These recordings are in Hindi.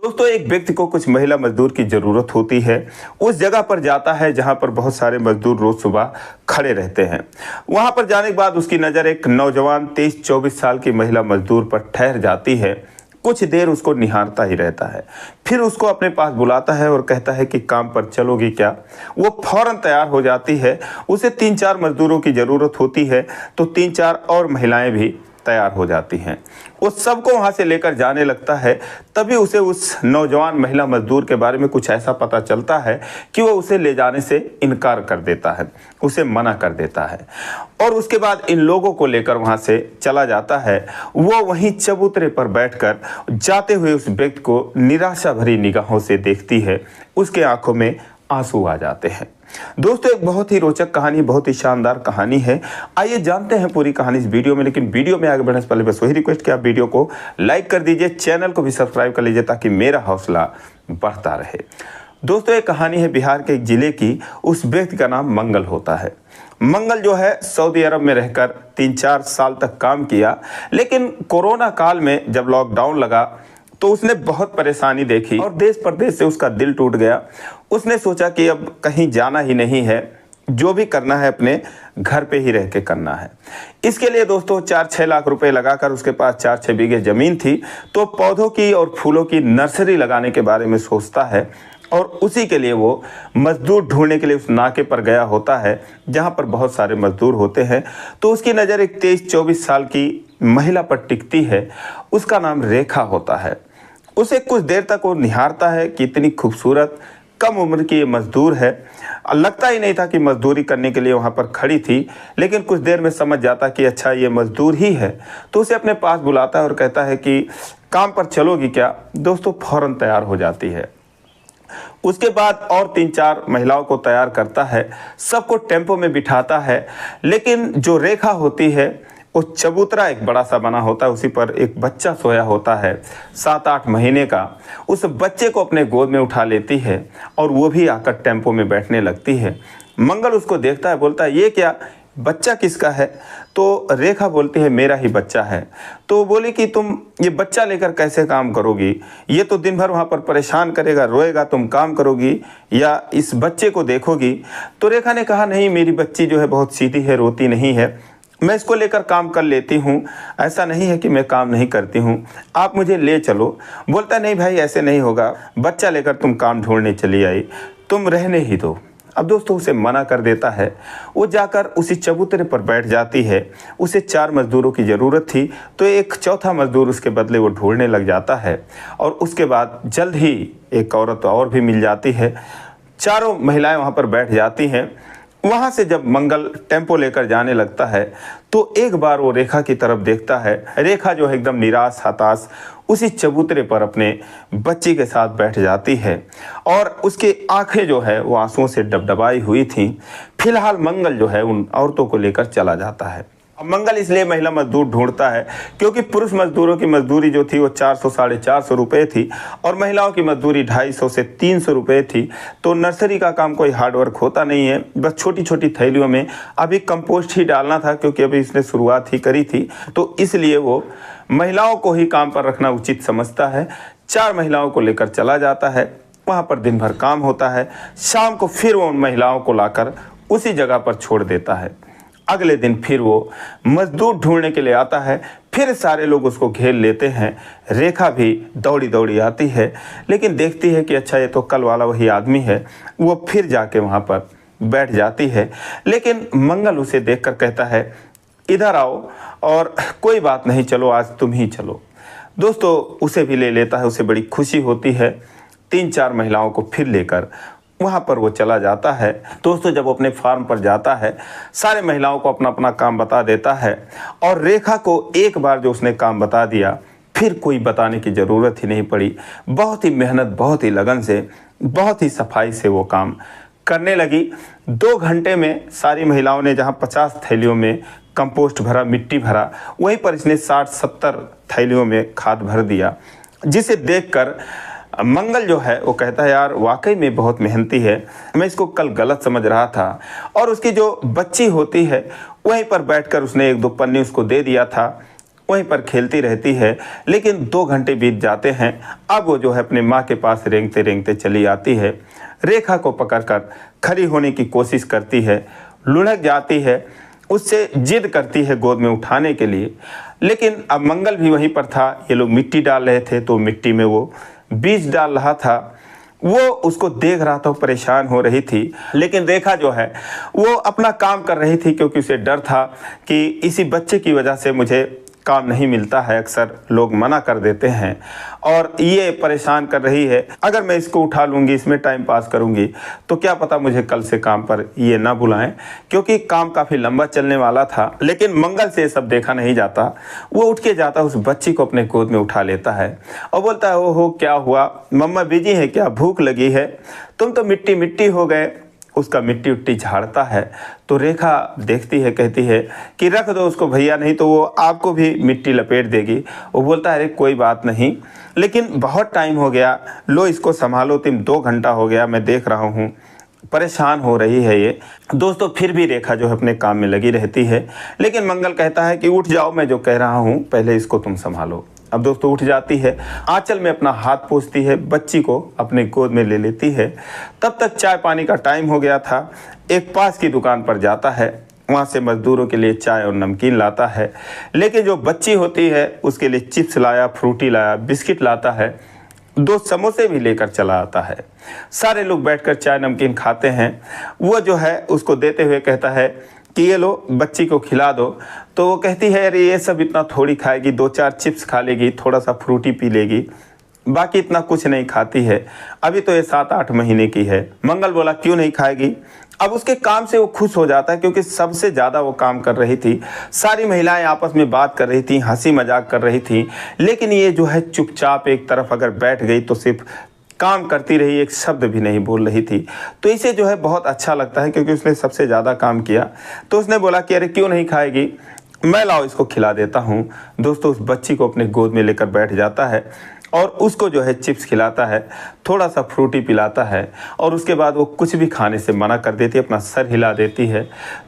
दोस्तों, एक व्यक्ति को कुछ महिला मजदूर की ज़रूरत होती है। उस जगह पर जाता है जहां पर बहुत सारे मजदूर रोज़ सुबह खड़े रहते हैं। वहां पर जाने के बाद उसकी नज़र एक नौजवान 23-24 साल की महिला मजदूर पर ठहर जाती है। कुछ देर उसको निहारता ही रहता है, फिर उसको अपने पास बुलाता है और कहता है कि काम पर चलोगी क्या। वो फौरन तैयार हो जाती है। उसे 3-4 मजदूरों की ज़रूरत होती है, तो 3-4 और महिलाएं भी तैयार हो जाती हैं। वो सबको वहाँ से लेकर जाने लगता है। तभी उसे उस नौजवान महिला मजदूर के बारे में कुछ ऐसा पता चलता है कि वो उसे ले जाने से इनकार कर देता है, उसे मना कर देता है। और उसके बाद इन लोगों को लेकर वहाँ से चला जाता है। वो वहीं चबूतरे पर बैठकर जाते हुए उस व्यक्ति को निराशा भरी निगाहों से देखती है। उसके आंखों में आंसू आ जाते हैं। दोस्तों, एक बहुत ही रोचक कहानी, बहुत ही शानदार कहानी है। आइए जानते हैं पूरी कहानी इस वीडियो में। लेकिन वीडियो में आगे बढ़ने से पहले बस वही रिक्वेस्ट कि आप वीडियो को लाइक कर दीजिए, चैनल को भी सब्सक्राइब कर लीजिए ताकि मेरा हौसला बढ़ता रहे। दोस्तों, एक कहानी है बिहार के एक जिले की। उस व्यक्ति का नाम मंगल होता है। मंगल जो है सऊदी अरब में रहकर 3-4 साल तक काम किया। लेकिन कोरोना काल में जब लॉकडाउन लगा तो उसने बहुत परेशानी देखी और देश परदेश से उसका दिल टूट गया। उसने सोचा कि अब कहीं जाना ही नहीं है, जो भी करना है अपने घर पे ही रह के करना है। इसके लिए दोस्तों 4-6 लाख रुपए लगाकर, उसके पास 4-6 बीघे ज़मीन थी, तो पौधों की और फूलों की नर्सरी लगाने के बारे में सोचता है। और उसी के लिए वो मजदूर ढूंढने के लिए उस नाके पर गया होता है जहाँ पर बहुत सारे मजदूर होते हैं। तो उसकी नज़र एक 23-24 साल की महिला पर टिकती है। उसका नाम रेखा होता है। उसे कुछ देर तक वो निहारता है कि इतनी खूबसूरत कम उम्र की ये मजदूर है। लगता ही नहीं था कि मजदूरी करने के लिए वहाँ पर खड़ी थी, लेकिन कुछ देर में समझ जाता कि अच्छा ये मजदूर ही है। तो उसे अपने पास बुलाता है और कहता है कि काम पर चलोगी क्या। दोस्तों, फौरन तैयार हो जाती है। उसके बाद और 3-4 महिलाओं को तैयार करता है, सबको टेम्पो में बिठाता है। लेकिन जो रेखा होती है वो चबूतरा एक बड़ा सा बना होता है, उसी पर एक बच्चा सोया होता है 7-8 महीने का। उस बच्चे को अपने गोद में उठा लेती है और वो भी आकर टेम्पो में बैठने लगती है। मंगल उसको देखता है, बोलता है ये क्या, बच्चा किसका है। तो रेखा बोलती है मेरा ही बच्चा है। तो बोली कि तुम ये बच्चा लेकर कैसे काम करोगी, ये तो दिन भर वहाँ पर परेशान करेगा, रोएगा, तुम काम करोगी या इस बच्चे को देखोगी। तो रेखा ने कहा नहीं, मेरी बच्ची जो है बहुत सीधी है, रोती नहीं है, मैं इसको लेकर काम कर लेती हूँ, ऐसा नहीं है कि मैं काम नहीं करती हूँ, आप मुझे ले चलो। बोलता नहीं भाई, ऐसे नहीं होगा, बच्चा लेकर तुम काम ढूंढने चली आई, तुम रहने ही दो। अब दोस्तों उसे मना कर देता है। वो जाकर उसी चबूतरे पर बैठ जाती है। उसे 4 मजदूरों की ज़रूरत थी, तो एक चौथा मजदूर उसके बदले वो ढूंढने लग जाता है। और उसके बाद जल्द ही एक औरत और भी मिल जाती है। चारों महिलाएं वहाँ पर बैठ जाती हैं। वहाँ से जब मंगल टेम्पो लेकर जाने लगता है तो एक बार वो रेखा की तरफ देखता है। रेखा जो है एकदम निराश हताश उसी चबूतरे पर अपने बच्ची के साथ बैठ जाती है और उसकी आंखें जो है वो आंसुओं से डबडबाई हुई थी। फिलहाल मंगल जो है उन औरतों को लेकर चला जाता है। अब मंगल इसलिए महिला मजदूर ढूंढता है क्योंकि पुरुष मजदूरों की मजदूरी जो थी वो 400-450 रुपये थी और महिलाओं की मजदूरी 250 से 300 रुपये थी। तो नर्सरी का काम कोई हार्ड वर्क होता नहीं है, बस छोटी छोटी थैलियों में अभी कंपोस्ट ही डालना था क्योंकि अभी इसने शुरुआत ही करी थी। तो इसलिए वो महिलाओं को ही काम पर रखना उचित समझता है। 4 महिलाओं को लेकर चला जाता है। वहाँ पर दिन भर काम होता है। शाम को फिर वो उन महिलाओं को लाकर उसी जगह पर छोड़ देता है। अगले दिन फिर वो मजदूर ढूंढने के लिए आता है। फिर सारे लोग उसको घेर लेते हैं। रेखा भी दौड़ी दौड़ी आती है, लेकिन देखती है कि अच्छा ये तो कल वाला वही आदमी है। वो फिर जाके वहाँ पर बैठ जाती है। लेकिन मंगल उसे देखकर कहता है इधर आओ और कोई बात नहीं, चलो आज तुम ही चलो। दोस्तों उसे भी ले लेता है। उसे बड़ी खुशी होती है। 3-4 महिलाओं को फिर लेकर वहाँ पर वो चला जाता है। दोस्तों जब वो अपने फार्म पर जाता है, सारे महिलाओं को अपना अपना काम बता देता है और रेखा को एक बार जो उसने काम बता दिया फिर कोई बताने की ज़रूरत ही नहीं पड़ी। बहुत ही मेहनत, बहुत ही लगन से, बहुत ही सफाई से वो काम करने लगी। 2 घंटे में सारी महिलाओं ने जहाँ 50 थैलियों में कंपोस्ट भरा, मिट्टी भरा, वहीं पर इसने 60-70 थैलियों में खाद भर दिया, जिसे देखकर मंगल जो है वो कहता है यार वाकई में बहुत मेहनती है, मैं इसको कल गलत समझ रहा था। और उसकी जो बच्ची होती है वहीं पर बैठकर उसने 1-2 पन्नी उसको दे दिया था। वहीं पर खेलती रहती है। लेकिन 2 घंटे बीत जाते हैं। अब वो जो है अपने माँ के पास रेंगते रेंगते चली आती है। रेखा को पकड़कर खड़ी होने की कोशिश करती है, लुढ़क जाती है, उससे जिद करती है गोद में उठाने के लिए। लेकिन अब मंगल भी वहीं पर था। ये लोग मिट्टी डाल रहे थे तो मिट्टी में वो बीज डाल रहा था। वो उसको देख रहा था, परेशान हो रही थी। लेकिन रेखा जो है वो अपना काम कर रही थी, क्योंकि उसे डर था कि इसी बच्चे की वजह से मुझे काम नहीं मिलता है, अक्सर लोग मना कर देते हैं और ये परेशान कर रही है। अगर मैं इसको उठा लूँगी, इसमें टाइम पास करूँगी तो क्या पता मुझे कल से काम पर ये ना बुलाएं, क्योंकि काम काफ़ी लंबा चलने वाला था। लेकिन मंगल से सब देखा नहीं जाता। वो उठ के जाता, उस बच्ची को अपने गोद में उठा लेता है और बोलता है, ओहो क्या हुआ, मम्मा बिजी है क्या, भूख लगी है, तुम तो मिट्टी मिट्टी हो गए। उसका मिट्टी उट्टी झाड़ता है तो रेखा देखती है, कहती है कि रख दो उसको भैया, नहीं तो वो आपको भी मिट्टी लपेट देगी। वो बोलता है, अरे कोई बात नहीं, लेकिन बहुत टाइम हो गया, लो इसको संभालो तुम, 2 घंटा हो गया मैं देख रहा हूँ, परेशान हो रही है ये। दोस्तों फिर भी रेखा जो है अपने काम में लगी रहती है। लेकिन मंगल कहता है कि उठ जाओ, मैं जो कह रहा हूँ पहले इसको तुम संभालो। अब दोस्तों उठ जाती है, आंचल में अपना हाथ पोंछती है, बच्ची को अपने गोद में ले लेती है। तब तक चाय पानी का टाइम हो गया था। एक पास की दुकान पर जाता है, वहाँ से मजदूरों के लिए चाय और नमकीन लाता है। लेकिन जो बच्ची होती है उसके लिए चिप्स लाया, फ्रूटी लाया, बिस्किट लाता है, 2 समोसे भी लेकर चला आता है। सारे लोग बैठकर चाय नमकीन खाते हैं। वो जो है उसको देते हुए कहता है कि ये लो बच्ची को खिला दो। तो वो कहती है, अरे ये सब इतना थोड़ी खाएगी, 2-4 चिप्स खा लेगी, थोड़ा सा फ्रूटी पी लेगी, बाकी इतना कुछ नहीं खाती है, अभी तो ये 7-8 महीने की है। मंगल बोला, क्यों नहीं खाएगी। अब उसके काम से वो खुश हो जाता है, क्योंकि सबसे ज़्यादा वो काम कर रही थी। सारी महिलाएं आपस में बात कर रही थी, हंसी मजाक कर रही थी, लेकिन ये जो है चुपचाप एक तरफ अगर बैठ गई तो सिर्फ काम करती रही, एक शब्द भी नहीं बोल रही थी। तो इसे जो है बहुत अच्छा लगता है, क्योंकि उसने सबसे ज़्यादा काम किया। तो उसने बोला कि अरे क्यों नहीं खाएगी, मैं लाओ इसको खिला देता हूँ। दोस्तों उस बच्ची को अपने गोद में लेकर बैठ जाता है और उसको जो है चिप्स खिलाता है, थोड़ा सा फ्रूटी पिलाता है और उसके बाद वो कुछ भी खाने से मना कर देती है, अपना सर हिला देती है।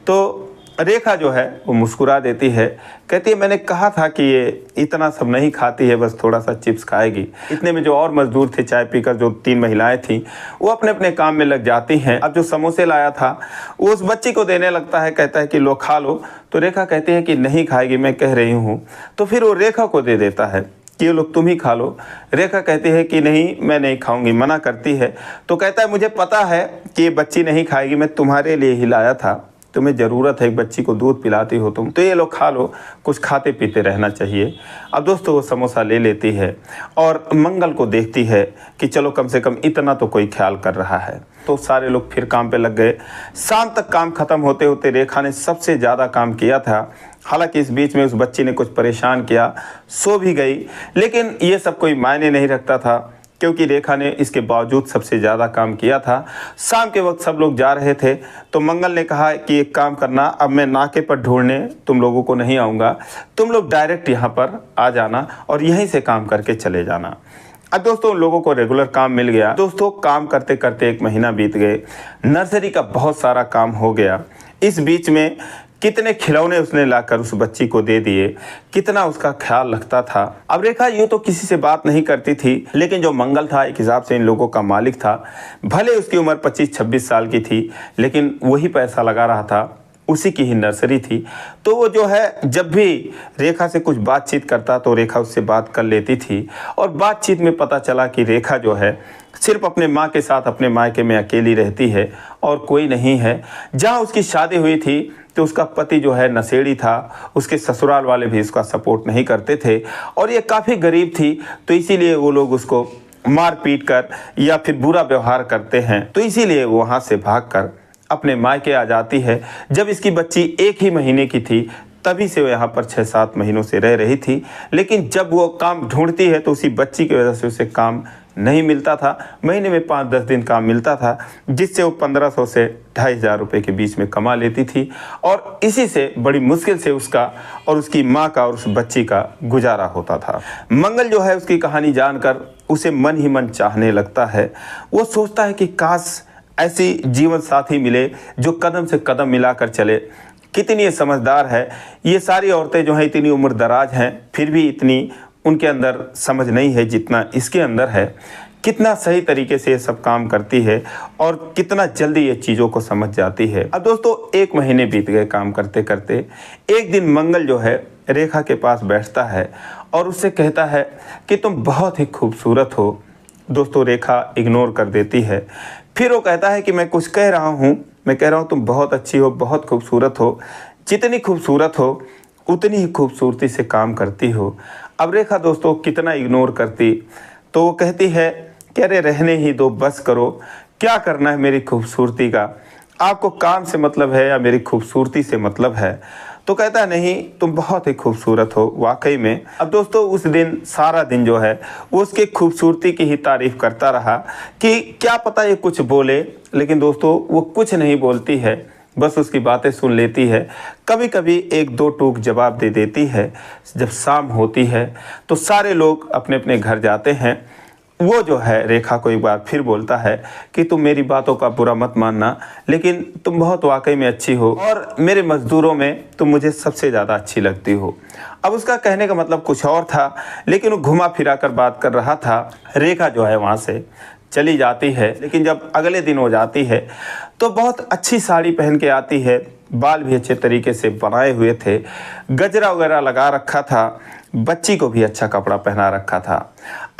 तो रेखा जो है वो मुस्कुरा देती है, कहती है मैंने कहा था कि ये इतना सब नहीं खाती है, बस थोड़ा सा चिप्स खाएगी। इतने में जो और मजदूर थे चाय पीकर, जो 3 महिलाएं थीं, वो अपने अपने काम में लग जाती हैं। अब जो समोसे लाया था वो उस बच्ची को देने लगता है, कहता है कि लो खा लो। तो रेखा कहती है कि नहीं खाएगी, मैं कह रही हूँ। तो फिर वो रेखा को दे देता है कि ये लोग तुम ही खा लो। रेखा कहती है कि नहीं मैं नहीं खाऊंगी, मना करती है। तो कहता है मुझे पता है कि ये बच्ची नहीं खाएगी, मैं तुम्हारे लिए ही लाया था, तुम्हें ज़रूरत है, एक बच्ची को दूध पिलाती हो तुम, तो ये लोग खा लो, कुछ खाते पीते रहना चाहिए। अब दोस्तों वो समोसा ले लेती है और मंगल को देखती है कि चलो कम से कम इतना तो कोई ख्याल कर रहा है। तो सारे लोग फिर काम पे लग गए। शाम तक काम खत्म होते होते रेखा ने सबसे ज़्यादा काम किया था। हालांकि इस बीच में उस बच्ची ने कुछ परेशान किया, सो भी गई, लेकिन ये सब कोई मायने नहीं रखता था, क्योंकि रेखा ने इसके बावजूद सबसे ज़्यादा काम किया था। शाम के वक्त सब लोग जा रहे थे तो मंगल ने कहा कि एक काम करना, अब मैं नाके पर ढूंढने तुम लोगों को नहीं आऊँगा, तुम लोग डायरेक्ट यहाँ पर आ जाना और यहीं से काम करके चले जाना। अब दोस्तों उन लोगों को रेगुलर काम मिल गया। दोस्तों काम करते करते 1 महीना बीत गए, नर्सरी का बहुत सारा काम हो गया। इस बीच में कितने खिलौने उसने लाकर उस बच्ची को दे दिए, कितना उसका ख्याल रखता था। अब रेखा यूँ तो किसी से बात नहीं करती थी, लेकिन जो मंगल था एक हिसाब से इन लोगों का मालिक था। भले उसकी उम्र 25-26 साल की थी, लेकिन वही पैसा लगा रहा था, उसी की ही नर्सरी थी। तो वो जो है जब भी रेखा से कुछ बातचीत करता तो रेखा उससे बात कर लेती थी। और बातचीत में पता चला कि रेखा जो है सिर्फ अपने माँ के साथ अपने मायके में अकेली रहती है और कोई नहीं है। जहाँ उसकी शादी हुई थी तो उसका पति जो है नशेड़ी था, उसके ससुराल वाले भी उसका सपोर्ट नहीं करते थे और ये काफ़ी गरीब थी, तो इसीलिए वो लोग उसको मार पीट कर या फिर बुरा व्यवहार करते हैं। तो इसीलिए वो वहाँ से भागकर अपने मायके आ जाती है। जब इसकी बच्ची 1 ही महीने की थी तभी से वो यहाँ पर 6-7 महीनों से रह रही थी। लेकिन जब वो काम ढूंढती है तो उसी बच्ची की वजह से उसे काम नहीं मिलता था। महीने में 5-10 दिन काम मिलता था, जिससे वो 1500 से 2500 रुपये के बीच में कमा लेती थी और इसी से बड़ी मुश्किल से उसका और उसकी माँ का और उस बच्ची का गुजारा होता था। मंगल जो है उसकी कहानी जानकर उसे मन ही मन चाहने लगता है। वो सोचता है कि काश ऐसी जीवन साथी मिले जो कदम से कदम मिलाकर चले, कितनी ये समझदार है। ये सारी औरतें जो हैं इतनी उम्र दराज हैं, फिर भी इतनी उनके अंदर समझ नहीं है जितना इसके अंदर है। कितना सही तरीके से ये सब काम करती है और कितना जल्दी ये चीज़ों को समझ जाती है। अब दोस्तों 1 महीने बीत गए काम करते करते। एक दिन मंगल जो है रेखा के पास बैठता है और उससे कहता है कि तुम बहुत ही खूबसूरत हो। दोस्तों रेखा इग्नोर कर देती है। फिर वो कहता है कि मैं कुछ कह रहा हूँ, मैं कह रहा हूँ तुम बहुत अच्छी हो, बहुत खूबसूरत हो। जितनी खूबसूरत हो उतनी ही खूबसूरती से काम करती हो। अब रेखा दोस्तों कितना इग्नोर करती, तो वो कहती है कि अरे रहने ही दो, बस करो, क्या करना है मेरी खूबसूरती का, आपको काम से मतलब है या मेरी खूबसूरती से मतलब है। तो कहता है नहीं, तुम बहुत ही खूबसूरत हो वाकई में। अब दोस्तों उस दिन सारा दिन जो है वो उसके खूबसूरती की ही तारीफ़ करता रहा कि क्या पता ये कुछ बोले, लेकिन दोस्तों वो कुछ नहीं बोलती है, बस उसकी बातें सुन लेती है। कभी कभी 1-2 टूक जवाब दे देती है। जब शाम होती है तो सारे लोग अपने अपने घर जाते हैं। वो जो है रेखा को एक बार फिर बोलता है कि तुम मेरी बातों का बुरा मत मानना, लेकिन तुम बहुत वाकई में अच्छी हो और मेरे मज़दूरों में तुम मुझे सबसे ज़्यादा अच्छी लगती हो। अब उसका कहने का मतलब कुछ और था, लेकिन वो घुमा फिरा कर बात कर रहा था। रेखा जो है वहाँ से चली जाती है, लेकिन जब अगले दिन हो जाती है तो बहुत अच्छी साड़ी पहन के आती है। बाल भी अच्छे तरीके से बनाए हुए थे, गजरा वगैरह लगा रखा था, बच्ची को भी अच्छा कपड़ा पहना रखा था।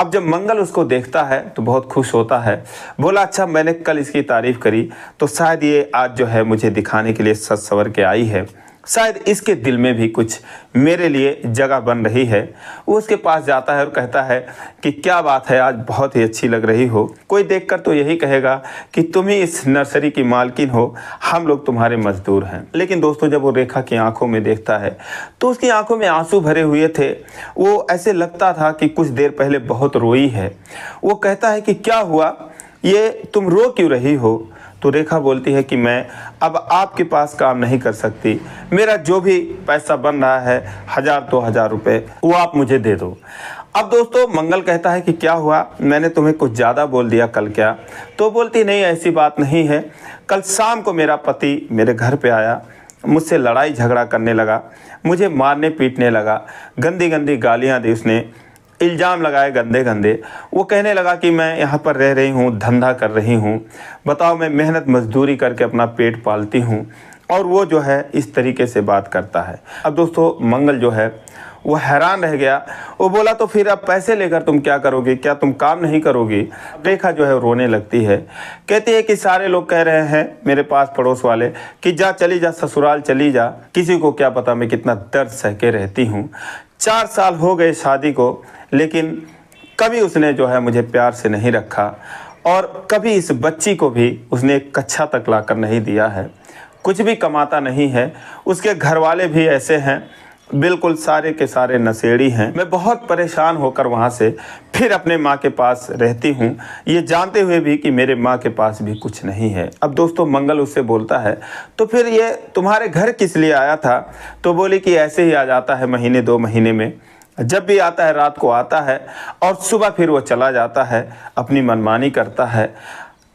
अब जब मंगल उसको देखता है तो बहुत खुश होता है। बोला अच्छा मैंने कल इसकी तारीफ़ करी तो शायद ये आज जो है मुझे दिखाने के लिए सज सवर के आई है, शायद इसके दिल में भी कुछ मेरे लिए जगह बन रही है। वो उसके पास जाता है और कहता है कि क्या बात है, आज बहुत ही अच्छी लग रही हो। कोई देखकर तो यही कहेगा कि तुम ही इस नर्सरी की मालकिन हो, हम लोग तुम्हारे मजदूर हैं। लेकिन दोस्तों जब वो रेखा की आंखों में देखता है तो उसकी आंखों में आंसू भरे हुए थे। वो ऐसे लगता था कि कुछ देर पहले बहुत रोई है। वो कहता है कि क्या हुआ, ये तुम रो क्यों रही हो। तो रेखा बोलती है कि मैं अब आपके पास काम नहीं कर सकती, मेरा जो भी पैसा बन रहा है 1000-2000 रुपये वो आप मुझे दे दो। अब दोस्तों मंगल कहता है कि क्या हुआ, मैंने तुम्हें कुछ ज़्यादा बोल दिया कल क्या। तो बोलती नहीं ऐसी बात नहीं है, कल शाम को मेरा पति मेरे घर पे आया, मुझसे लड़ाई झगड़ा करने लगा, मुझे मारने पीटने लगा, गंदी गंदी गालियाँ दी उसने, इल्ज़ाम लगाए गंदे गंदे। वो कहने लगा कि मैं यहाँ पर रह रही हूँ, धंधा कर रही हूँ, बताओ मैं मेहनत मजदूरी करके अपना पेट पालती हूँ, और वो जो है इस तरीके से बात करता है। अब दोस्तों मंगल जो है वो हैरान रह गया। वो बोला तो फिर अब पैसे लेकर तुम क्या करोगे, क्या तुम काम नहीं करोगी। रेखा जो है रोने लगती है, कहती है कि सारे लोग कह रहे हैं मेरे पास पड़ोस वाले कि जा चली जा ससुराल चली जा, किसी को क्या पता मैं कितना दर्द सह के रहती हूँ। 4 साल हो गए शादी को, लेकिन कभी उसने जो है मुझे प्यार से नहीं रखा और कभी इस बच्ची को भी उसने एक कच्छा तक लाकर नहीं दिया है। कुछ भी कमाता नहीं है, उसके घर वाले भी ऐसे हैं, बिल्कुल सारे के सारे नशेड़ी हैं। मैं बहुत परेशान होकर वहाँ से फिर अपने माँ के पास रहती हूँ, ये जानते हुए भी कि मेरे माँ के पास भी कुछ नहीं है। अब दोस्तों मंगल उससे बोलता है तो फिर ये तुम्हारे घर किस लिए आया था। तो बोली कि ऐसे ही आ जाता है महीने 2 महीने में, जब भी आता है रात को आता है और सुबह फिर वो चला जाता है, अपनी मनमानी करता है।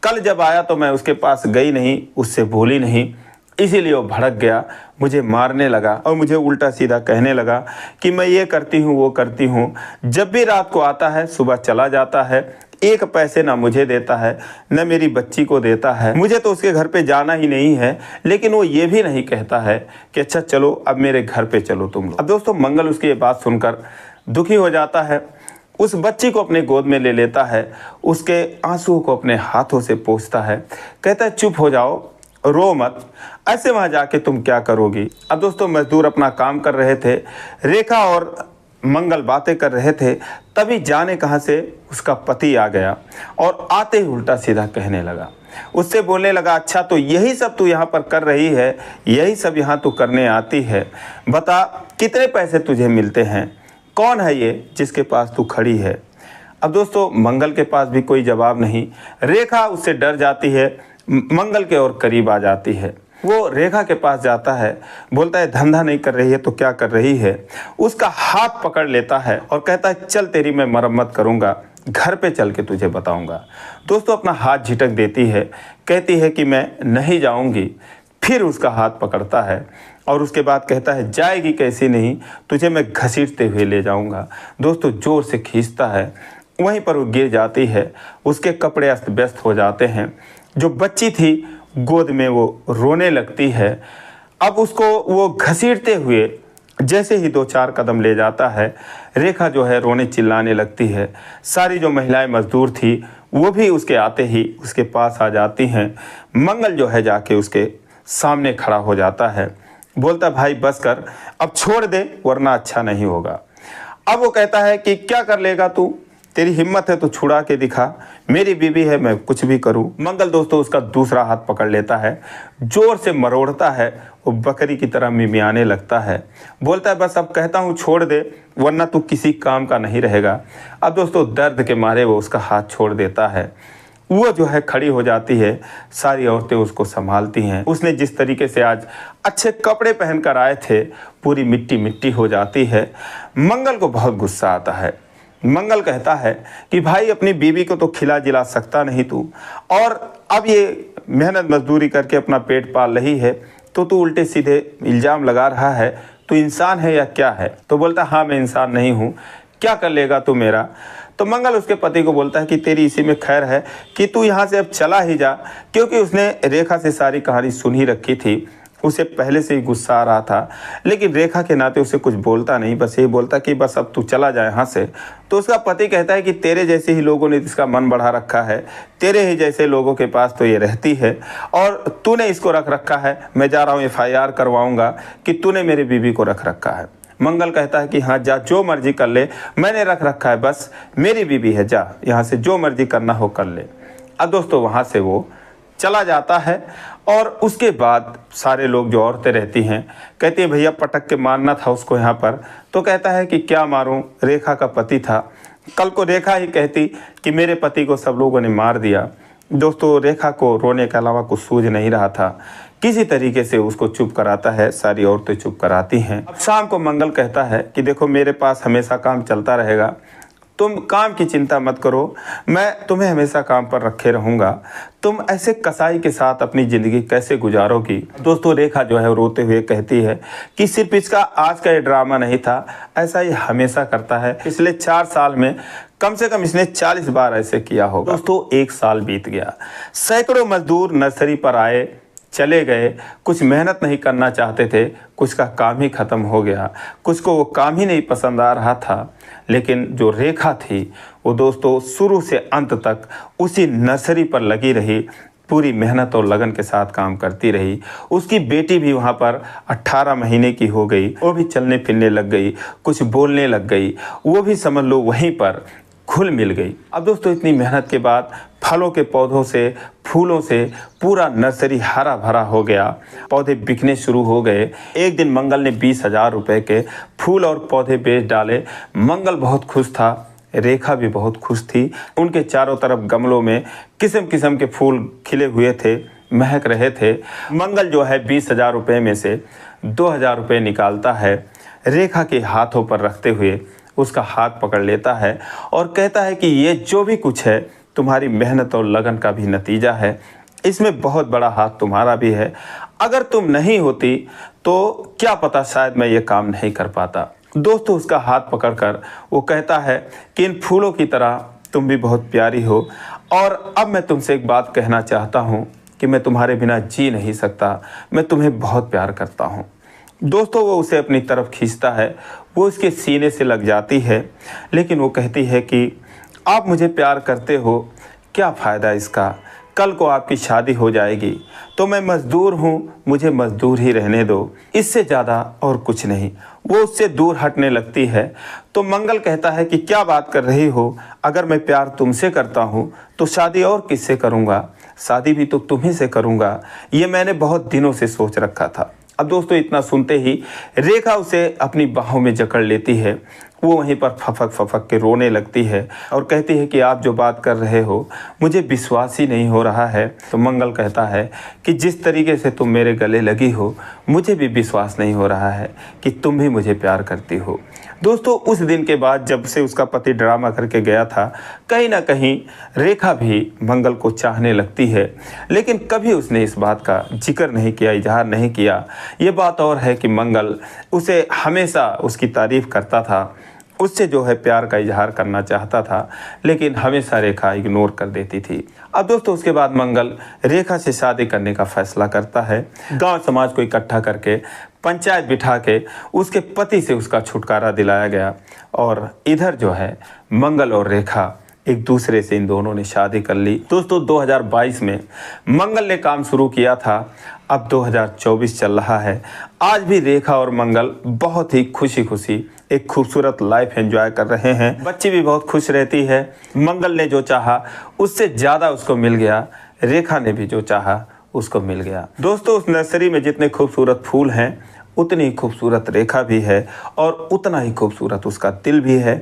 कल जब आया तो मैं उसके पास गई नहीं, उससे बोली नहीं, इसीलिए वो भड़क गया, मुझे मारने लगा और मुझे उल्टा सीधा कहने लगा कि मैं ये करती हूँ वो करती हूँ। जब भी रात को आता है सुबह चला जाता है, 1 पैसे ना मुझे देता है न मेरी बच्ची को देता है। मुझे तो उसके घर पे जाना ही नहीं है, लेकिन वो ये भी नहीं कहता है कि अच्छा चलो अब मेरे घर पे चलो तुम लोग। अब दोस्तों मंगल उसकी ये बात सुनकर दुखी हो जाता है, उस बच्ची को अपने गोद में ले लेता है, उसके आंसुओं को अपने हाथों से पोंछता है, कहता है चुप हो जाओ, रो मत, ऐसे वहाँ जाके तुम क्या करोगी। अब दोस्तों मजदूर अपना काम कर रहे थे, रेखा और मंगल बातें कर रहे थे, तभी जाने कहाँ से उसका पति आ गया और आते ही उल्टा सीधा कहने लगा। उससे बोलने लगा अच्छा तो यही सब तू यहाँ पर कर रही है, यही सब यहाँ तू करने आती है, बता कितने पैसे तुझे मिलते हैं, कौन है ये जिसके पास तू खड़ी है। अब दोस्तों मंगल के पास भी कोई जवाब नहीं। रेखा उससे डर जाती है, मंगल के और करीब आ जाती है। वो रेखा के पास जाता है, बोलता है धंधा नहीं कर रही है तो क्या कर रही है। उसका हाथ पकड़ लेता है और कहता है चल तेरी मैं मरम्मत करूँगा, घर पे चल के तुझे बताऊँगा। दोस्तों अपना हाथ झिटक देती है, कहती है कि मैं नहीं जाऊँगी। फिर उसका हाथ पकड़ता है और उसके बाद कहता है जाएगी कैसी नहीं, तुझे मैं घसीटते हुए ले जाऊंगा। दोस्तों जोर से खींचता है, वहीं पर वो गिर जाती है, उसके कपड़े अस्त व्यस्त हो जाते हैं। जो बच्ची थी गोद में वो रोने लगती है। अब उसको वो घसीटते हुए जैसे ही 2-4 कदम ले जाता है, रेखा जो है रोने चिल्लाने लगती है। सारी जो महिलाएं मजदूर थी वो भी उसके आते ही उसके पास आ जाती हैं। मंगल जो है जाके उसके सामने खड़ा हो जाता है, बोलता भाई बस कर, अब छोड़ दे वरना अच्छा नहीं होगा। अब वो कहता है कि क्या कर लेगा तू, तेरी हिम्मत है तो छुड़ा के दिखा, मेरी बीवी है मैं कुछ भी करूं। मंगल दोस्तों उसका दूसरा हाथ पकड़ लेता है, जोर से मरोड़ता है, वो बकरी की तरह मिमियाने लगता है, बोलता है बस अब कहता हूं छोड़ दे वरना तू किसी काम का नहीं रहेगा। अब दोस्तों दर्द के मारे वो उसका हाथ छोड़ देता है। वो जो है खड़ी हो जाती है, सारी औरतें उसको संभालती हैं। उसने जिस तरीके से आज अच्छे कपड़े पहनकर आए थे पूरी मिट्टी मिट्टी हो जाती है। मंगल को बहुत गुस्सा आता है। मंगल कहता है कि भाई अपनी बीवी को तो खिला जिला सकता नहीं तू, और अब ये मेहनत मजदूरी करके अपना पेट पाल रही है तो तू उल्टे सीधे इल्ज़ाम लगा रहा है, तू इंसान है या क्या है। तो बोलता हाँ मैं इंसान नहीं हूँ, क्या कर लेगा तू मेरा। तो मंगल उसके पति को बोलता है कि तेरी इसी में खैर है कि तू यहाँ से अब चला ही जा, क्योंकि उसने रेखा से सारी कहानी सुन ही रखी थी। उसे पहले से ही गुस्सा आ रहा था, लेकिन रेखा के नाते उसे कुछ बोलता नहीं, बस यही बोलता कि बस अब तू चला जाए यहाँ से। तो उसका पति कहता है कि तेरे जैसे ही लोगों ने इसका मन बढ़ा रखा है, तेरे ही जैसे लोगों के पास तो ये रहती है और तूने इसको रख रखा है। मैं जा रहा हूँ FIR करवाऊँगा कि तूने मेरी बीवी को रख रखा है। मंगल कहता है कि हाँ जा, जो मर्जी कर ले, मैंने रख रखा है, बस मेरी बीवी है, जा यहाँ से जो मर्जी करना हो कर ले। अब दोस्तों वहाँ से वो चला जाता है और उसके बाद सारे लोग जो औरतें रहती हैं कहती है भैया पटक के मारना था उसको यहाँ पर। तो कहता है कि क्या मारूं, रेखा का पति था। कल को रेखा ही कहती कि मेरे पति को सब लोगों ने मार दिया। दोस्तों रेखा को रोने के अलावा कुछ सूझ नहीं रहा था, किसी तरीके से उसको चुप कराता है, सारी औरतें चुप कराती हैं। अब शाम को मंगल कहता है कि देखो मेरे पास हमेशा काम चलता रहेगा, तुम काम की चिंता मत करो, मैं तुम्हें हमेशा काम पर रखे रहूँगा। तुम ऐसे कसाई के साथ अपनी ज़िंदगी कैसे गुजारोगी। दोस्तों रेखा जो है रोते हुए कहती है कि सिर्फ इसका आज का ये ड्रामा नहीं था, ऐसा ये हमेशा करता है। पिछले 4 साल में कम से कम इसने 40 बार ऐसे किया होगा। दोस्तों 1 साल बीत गया, सैकड़ों मजदूर नर्सरी पर आए चले गए, कुछ मेहनत नहीं करना चाहते थे, कुछ का काम ही ख़त्म हो गया, कुछ को वो काम ही नहीं पसंद आ रहा था। लेकिन जो रेखा थी वो दोस्तों शुरू से अंत तक उसी नर्सरी पर लगी रही, पूरी मेहनत और लगन के साथ काम करती रही। उसकी बेटी भी वहाँ पर 18 महीने की हो गई, वो भी चलने फिरने लग गई, कुछ बोलने लग गई, वो भी समझ लो वहीं पर घुल मिल गई। अब दोस्तों इतनी मेहनत के बाद फलों के पौधों से, फूलों से पूरा नर्सरी हरा भरा हो गया, पौधे बिकने शुरू हो गए। एक दिन मंगल ने 20,000 रुपए के फूल और पौधे बेच डाले। मंगल बहुत खुश था, रेखा भी बहुत खुश थी। उनके चारों तरफ गमलों में किस्म किस्म के फूल खिले हुए थे, महक रहे थे। मंगल जो है 20,000 रुपये में से 2,000 रुपये निकालता है, रेखा के हाथों पर रखते हुए उसका हाथ पकड़ लेता है और कहता है कि ये जो भी कुछ है तुम्हारी मेहनत और लगन का भी नतीजा है, इसमें बहुत बड़ा हाथ तुम्हारा भी है। अगर तुम नहीं होती तो क्या पता शायद मैं ये काम नहीं कर पाता। दोस्तों उसका हाथ पकड़कर वो कहता है कि इन फूलों की तरह तुम भी बहुत प्यारी हो, और अब मैं तुमसे एक बात कहना चाहता हूँ कि मैं तुम्हारे बिना जी नहीं सकता, मैं तुम्हें बहुत प्यार करता हूँ। दोस्तों वो उसे अपनी तरफ खींचता है, वो उसके सीने से लग जाती है, लेकिन वो कहती है कि आप मुझे प्यार करते हो, क्या फ़ायदा इसका, कल को आपकी शादी हो जाएगी तो मैं मज़दूर हूँ, मुझे मज़दूर ही रहने दो, इससे ज़्यादा और कुछ नहीं। वो उससे दूर हटने लगती है। तो मंगल कहता है कि क्या बात कर रही हो, अगर मैं प्यार तुमसे करता हूँ तो शादी और किससे करूँगा, शादी भी तो तुम्ही से करूँगा, ये मैंने बहुत दिनों से सोच रखा था। अब दोस्तों इतना सुनते ही रेखा उसे अपनी बाहों में जकड़ लेती है, वो वहीं पर फफक फफक के रोने लगती है और कहती है कि आप जो बात कर रहे हो मुझे विश्वास ही नहीं हो रहा है। तो मंगल कहता है कि जिस तरीके से तुम मेरे गले लगी हो मुझे भी विश्वास नहीं हो रहा है कि तुम भी मुझे प्यार करती हो। दोस्तों, उस दिन के बाद जब से उसका पति ड्रामा करके गया था, कहीं ना कहीं रेखा भी मंगल को चाहने लगती है, लेकिन कभी उसने इस बात का जिक्र नहीं किया, इजहार नहीं किया। ये बात और है कि मंगल उसे हमेशा उसकी तारीफ़ करता था, उससे जो है प्यार का इजहार करना चाहता था, लेकिन हमेशा रेखा इग्नोर कर देती थी। अब दोस्तों, उसके बाद मंगल रेखा से शादी करने का फैसला करता है। गांव समाज को इकट्ठा करके पंचायत बिठा के उसके पति से उसका छुटकारा दिलाया गया और इधर जो है मंगल और रेखा एक दूसरे से इन दोनों ने शादी कर ली। दोस्तों, 2022 में मंगल ने काम शुरू किया था, अब 2024 चल रहा है। आज भी रेखा और मंगल बहुत ही खुशी खुशी एक खूबसूरत लाइफ एंजॉय कर रहे हैं। बच्ची भी बहुत खुश रहती है। मंगल ने जो चाहा उससे ज़्यादा उसको मिल गया, रेखा ने भी जो चाहा उसको मिल गया। दोस्तों, उस नर्सरी में जितने खूबसूरत फूल हैं उतनी ही खूबसूरत रेखा भी है और उतना ही खूबसूरत उसका दिल भी है।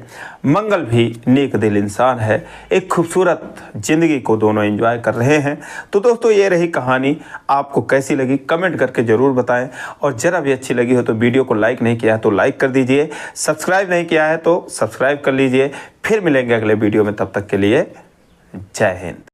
मंगल भी नेक दिल इंसान है। एक खूबसूरत ज़िंदगी को दोनों एंजॉय कर रहे हैं। तो दोस्तों, ये रही कहानी। आपको कैसी लगी कमेंट करके ज़रूर बताएं और ज़रा भी अच्छी लगी हो तो वीडियो को लाइक नहीं किया है तो लाइक कर दीजिए, सब्सक्राइब नहीं किया है तो सब्सक्राइब कर लीजिए। फिर मिलेंगे अगले वीडियो में, तब तक के लिए जय हिंद।